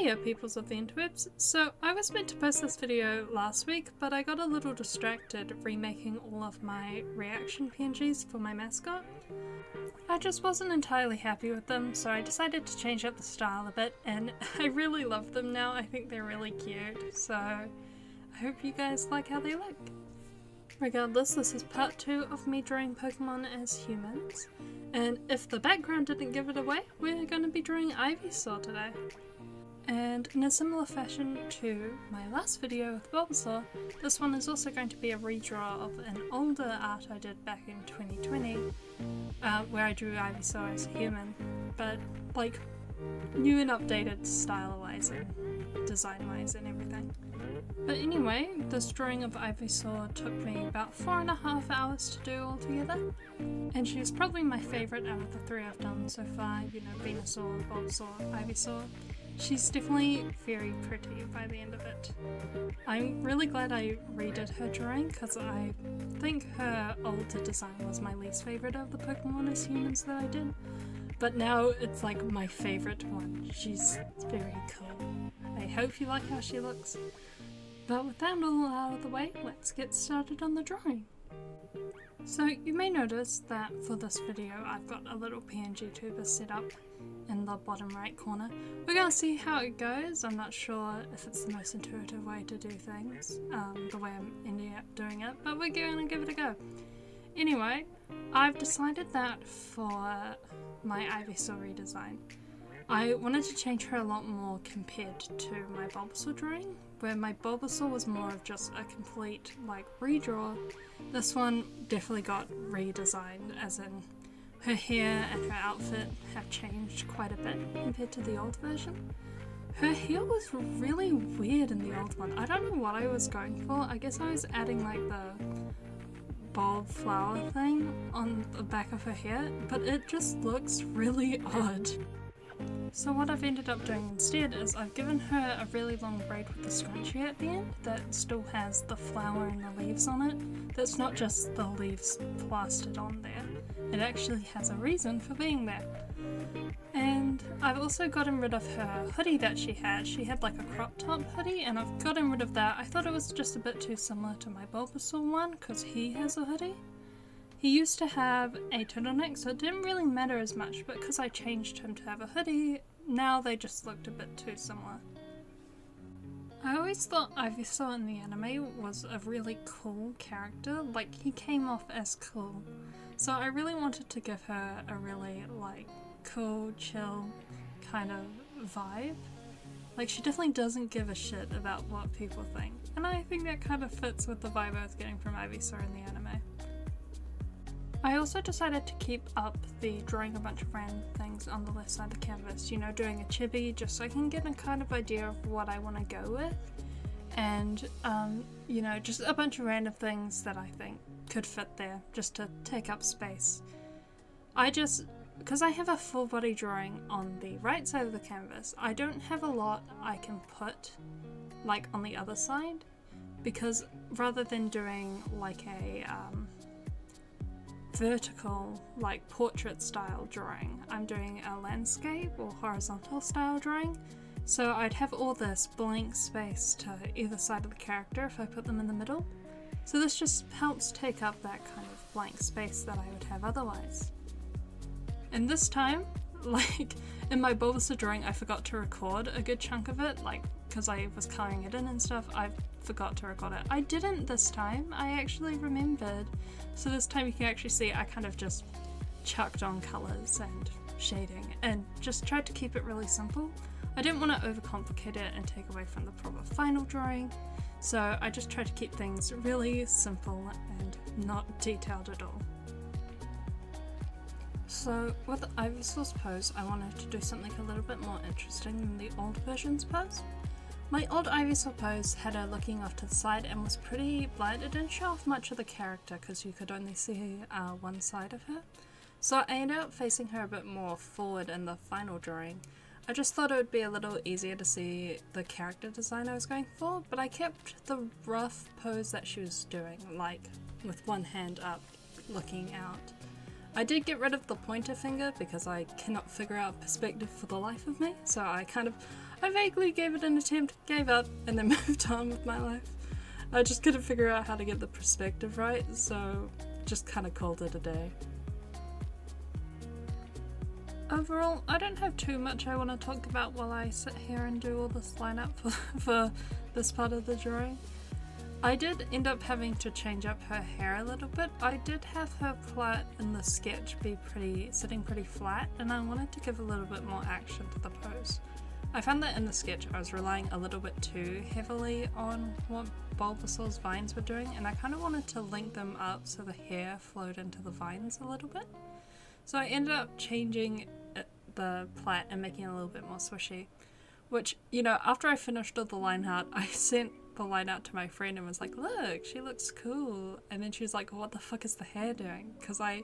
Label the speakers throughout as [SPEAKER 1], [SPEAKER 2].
[SPEAKER 1] Hiya peoples of the interwebs. So I was meant to post this video last week, but I got a little distracted remaking all of my reaction PNGs for my mascot. I just wasn't entirely happy with them, so I decided to change up the style a bit, and I really love them now. I think they're really cute, so I hope you guys like how they look. Regardless, this is part 2 of me drawing Pokemon as humans, and if the background didn't give it away, we're going to be drawing Ivysaur today. And in a similar fashion to my last video with Bulbasaur, this one is also going to be a redraw of an older art I did back in 2020, where I drew Ivysaur as a human, but like new and updated style-wise and design-wise and everything. But anyway, this drawing of Ivysaur took me about 4.5 hours to do altogether, and she was probably my favourite out of the 3 I've done so far, you know, Venusaur, Bulbasaur, Ivysaur. She's definitely very pretty by the end of it. I'm really glad I redid her drawing because I think her older design was my least favourite of the Pokemon as humans that I did, but now it's like my favourite one. She's very cool. I hope you like how she looks. But with that all out of the way, let's get started on the drawing. So you may notice that for this video I've got a little PNG tuber set up in the bottom right corner. We're going to see how it goes. I'm not sure if it's the most intuitive way to do things, the way I'm ending up doing it, but we're going to give it a go. Anyway, I've decided that for my Ivysaur redesign, I wanted to change her a lot more compared to my Bulbasaur drawing, where my Bulbasaur was more of just a complete like redraw. This one definitely got redesigned, as in her hair and her outfit have changed quite a bit compared to the old version. Her hair was really weird in the old one. I don't know what I was going for. I guess I was adding like the bulb flower thing on the back of her hair, but it just looks really odd. So what I've ended up doing instead is I've given her a really long braid with a scrunchie at the end that still has the flower and the leaves on it. That's not just the leaves plastered on there. It actually has a reason for being there. And I've also gotten rid of her hoodie that she had. She had like a crop top hoodie, and I've gotten rid of that. I thought it was just a bit too similar to my Bulbasaur one because he has a hoodie. He used to have a turtleneck, so it didn't really matter as much, but because I changed him to have a hoodie, now they just looked a bit too similar. I always thought Ivysaur in the anime was a really cool character, like he came off as cool. So I really wanted to give her a really like cool, chill kind of vibe. Like she definitely doesn't give a shit about what people think, and I think that kind of fits with the vibe I was getting from Ivysaur in the anime. I also decided to keep up the drawing a bunch of random things on the left side of the canvas, you know, doing a chibi just so I can get a kind of idea of what I want to go with, and you know, just a bunch of random things that I think could fit there just to take up space. Because I have a full body drawing on the right side of the canvas, I don't have a lot I can put like on the other side, because rather than doing like a vertical like portrait style drawing, I'm doing a landscape or horizontal style drawing, so I'd have all this blank space to either side of the character if I put them in the middle. So this just helps take up that kind of blank space that I would have otherwise. And this time, like in my Bulbasaur drawing, I forgot to record a good chunk of it, like because I was coloring it in and stuff, I forgot to record it. I didn't this time, I actually remembered. So this time you can actually see I kind of just chucked on colours and shading and just tried to keep it really simple. I didn't want to overcomplicate it and take away from the proper final drawing, so I just tried to keep things really simple and not detailed at all. So with Ivysaur's pose, I wanted to do something a little bit more interesting than the old version's pose. My old Ivysaur pose had her looking off to the side and was pretty bland. It didn't show off much of the character because you could only see one side of her. So I ended up facing her a bit more forward in the final drawing. I just thought it would be a little easier to see the character design I was going for, but I kept the rough pose that she was doing, like with one hand up, looking out. I did get rid of the pointer finger because I cannot figure out perspective for the life of me, so I I vaguely gave it an attempt, gave up, and then moved on with my life. I just couldn't figure out how to get the perspective right, so just kind of called it a day. Overall, I don't have too much I want to talk about while I sit here and do all this lineup for this part of the drawing. I did end up having to change up her hair a little bit. I did have her plait in the sketch be sitting pretty flat, and I wanted to give a little bit more action to the pose. I found that in the sketch I was relying a little bit too heavily on what Bulbasaur's vines were doing, and I kind of wanted to link them up so the hair flowed into the vines a little bit. So I ended up changing the plait and making it a little bit more swishy, which, you know, after I finished all the line art, I sent the line out to my friend and was like, look, she looks cool. And then she was like, what the fuck is the hair doing? Because I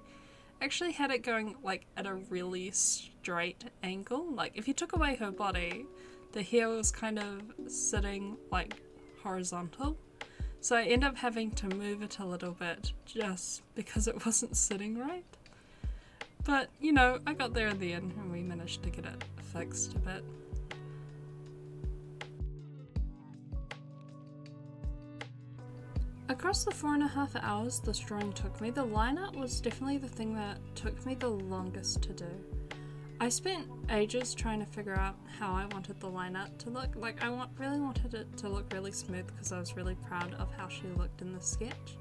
[SPEAKER 1] actually had it going like at a really straight angle. Like if you took away her body, the hair was kind of sitting like horizontal. So I ended up having to move it a little bit just because it wasn't sitting right. But, you know, I got there in the end and we managed to get it fixed a bit. Across the 4.5 hours this drawing took me, the line art was definitely the thing that took me the longest to do. I spent ages trying to figure out how I wanted the line art to look. Like, I really wanted it to look really smooth because I was really proud of how she looked in the sketch.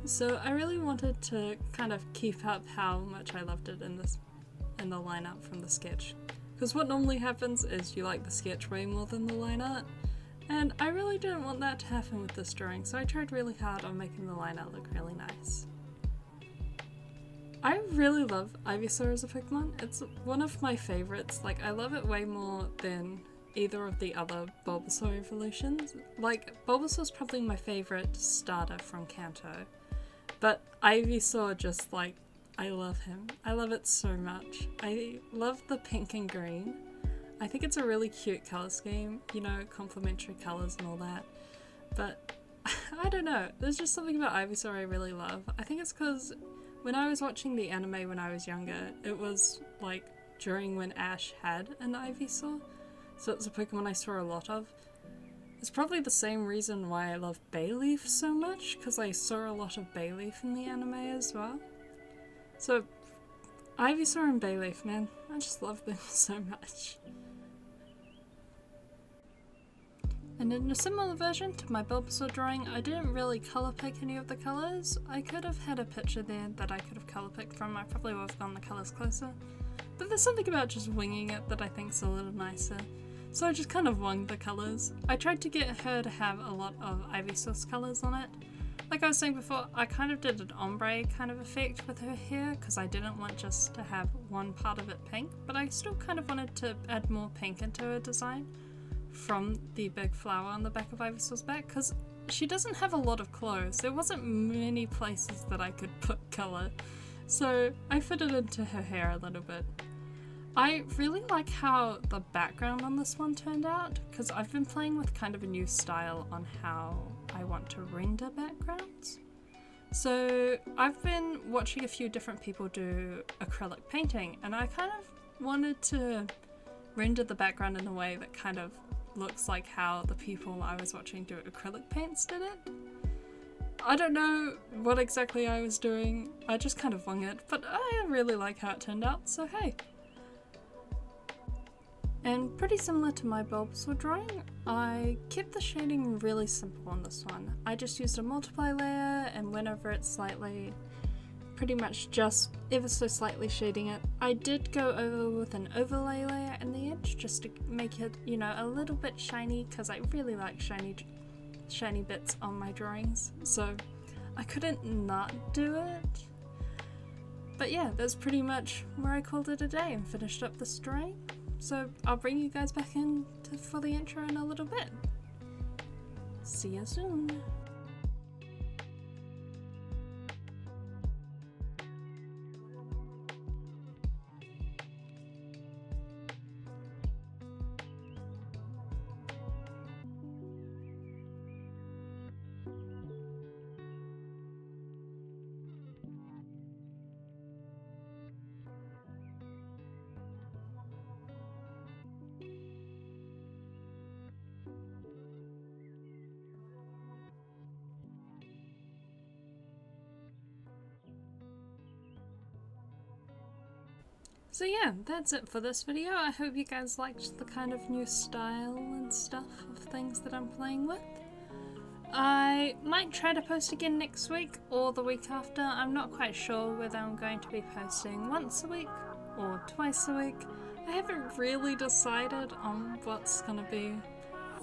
[SPEAKER 1] So I really wanted to kind of keep up how much I loved it in the line art from the sketch. Because what normally happens is you like the sketch way more than the line art, and I really didn't want that to happen with this drawing, so I tried really hard on making the line art look really nice. I really love Ivysaur as a Pokemon. It's one of my favourites. Like, I love it way more than either of the other Bulbasaur evolutions. Like, Bulbasaur's probably my favourite starter from Kanto. But Ivysaur, just like, I love him. I love it so much. I love the pink and green. I think it's a really cute colour scheme, you know, complementary colours and all that. But, I don't know, there's just something about Ivysaur I really love. I think it's because when I was watching the anime when I was younger, it was like during when Ash had an Ivysaur. So it's a Pokemon I saw a lot of. It's probably the same reason why I love Bayleaf so much, because I saw a lot of Bayleaf in the anime as well. So, Ivysaur and Bayleaf, man, I just love them so much. And in a similar version to my Bulbasaur drawing, I didn't really colour pick any of the colours. I could have had a picture there that I could have colour picked from. I probably would have gone the colours closer. But there's something about just winging it that I think's a little nicer. So I just kind of winged the colours. I tried to get her to have a lot of Ivysaur's colours on it. Like I was saying before, I kind of did an ombre kind of effect with her hair because I didn't want just to have one part of it pink, but I still kind of wanted to add more pink into her design from the big flower on the back of Ivysaur's back, because she doesn't have a lot of clothes. There wasn't many places that I could put colour, so I fitted into her hair a little bit. I really like how the background on this one turned out, because I've been playing with kind of a new style on how I want to render backgrounds. So I've been watching a few different people do acrylic painting, and I kind of wanted to render the background in a way that kind of looks like how the people I was watching do acrylic paints did it. I don't know what exactly I was doing, I just kind of wung it, but I really like how it turned out, so hey. And pretty similar to my Bulbasaur drawing, I kept the shading really simple on this one. I just used a multiply layer and went over it slightly, pretty much just ever so slightly shading it. I did go over with an overlay layer in the edge just to make it, you know, a little bit shiny, because I really like shiny bits on my drawings, so I couldn't not do it. But yeah, that's pretty much where I called it a day and finished up this drawing. So I'll bring you guys back in for the intro in a little bit. See you soon. So yeah, that's it for this video. I hope you guys liked the kind of new style and stuff of things that I'm playing with. I might try to post again next week or the week after. I'm not quite sure whether I'm going to be posting once a week or twice a week. I haven't really decided on what's going to be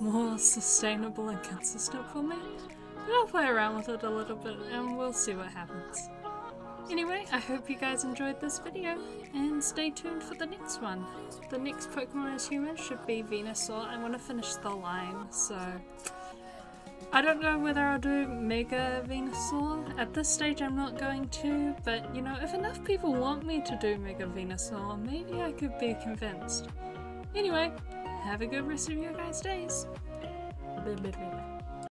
[SPEAKER 1] more sustainable and consistent for me. But I'll play around with it a little bit and we'll see what happens. Anyway, I hope you guys enjoyed this video and stay tuned for the next one. The next Pokemon as human should be Venusaur. I want to finish the line, so I don't know whether I'll do Mega Venusaur. At this stage I'm not going to, but you know, if enough people want me to do Mega Venusaur, maybe I could be convinced. Anyway, have a good rest of your guys' days. Bye bye bye.